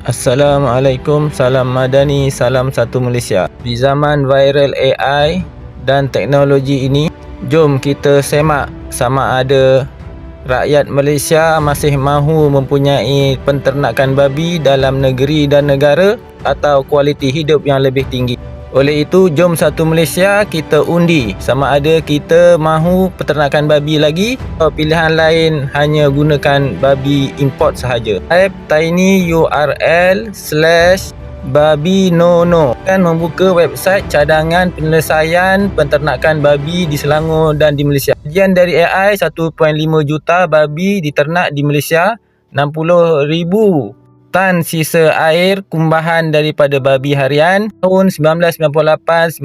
Assalamualaikum, salam madani, salam satu Malaysia. Di zaman viral AI dan teknologi ini, jom kita semak sama ada rakyat Malaysia masih mahu mempunyai penternakan babi dalam negeri dan negara atau kualiti hidup yang lebih tinggi. Oleh itu, jom satu Malaysia kita undi sama ada kita mahu peternakan babi lagi atau pilihan lain hanya gunakan babi import sahaja. Type tinyurl/babinono akan membuka website cadangan penyelesaian penternakan babi di Selangor dan di Malaysia. Kajian dari AI, 1.5 juta babi diternak di Malaysia, 60,000 tan sisa air kumbahan daripada babi harian. Tahun 1998-1999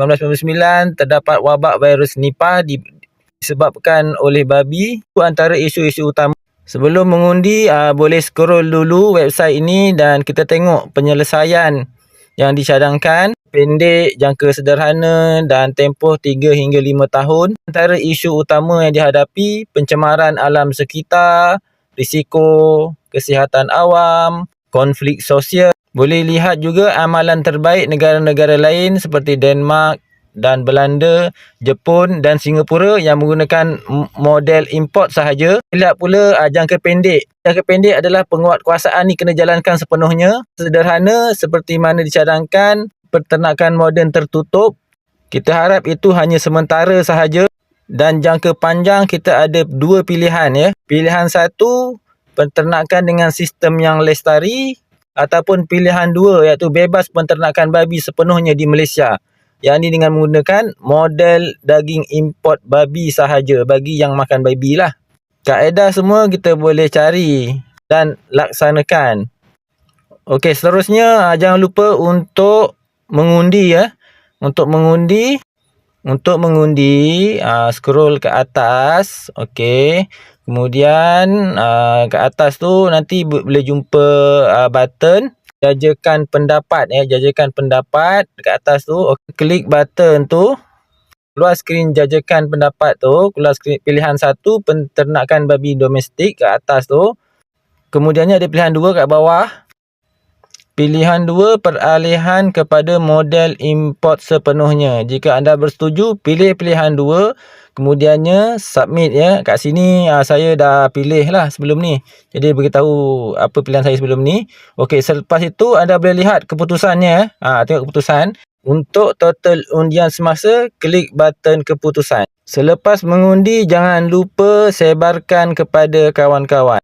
terdapat wabak virus Nipah disebabkan oleh babi. Itu antara isu-isu utama. Sebelum mengundi, boleh scroll dulu website ini dan kita tengok penyelesaian yang dicadangkan. Pendek, jangka sederhana dan tempoh 3 hingga 5 tahun. Antara isu utama yang dihadapi, pencemaran alam sekitar, risiko kesihatan awam, konflik sosial. Boleh lihat juga amalan terbaik negara-negara lain seperti Denmark dan Belanda, Jepun dan Singapura yang menggunakan model import sahaja. Lihat pula jangka pendek. Jangka pendek adalah penguatkuasaan ni kena jalankan sepenuhnya. Sederhana seperti mana dicadangkan, peternakan moden tertutup. Kita harap itu hanya sementara sahaja. Dan jangka panjang kita ada dua pilihan ya. Pilihan satu, peternakan dengan sistem yang lestari, ataupun pilihan dua iaitu bebas penternakan babi sepenuhnya di Malaysia. Yang ini dengan menggunakan model daging import babi sahaja bagi yang makan babi lah. Kaedah semua kita boleh cari dan laksanakan. Okey, seterusnya jangan lupa untuk mengundi ya. Untuk mengundi scroll ke atas. Okey. Kemudian ke atas tu nanti boleh jumpa button jajakan pendapat ya, jajakan pendapat dekat atas tu. Okay, klik button tu. Keluar skrin jajakan pendapat tu, keluar skrin pilihan satu penternakan babi domestik kat atas tu. Kemudiannya ada pilihan dua kat bawah. Pilihan 2, peralihan kepada model import sepenuhnya. Jika anda bersetuju, pilih pilihan 2. Kemudiannya submit ya. Kat sini saya dah pilih lah sebelum ni. Jadi beritahu apa pilihan saya sebelum ni. Okey, selepas itu anda boleh lihat keputusannya. Tengok keputusan. Untuk total undian semasa, klik button keputusan. Selepas mengundi, jangan lupa sebarkan kepada kawan-kawan.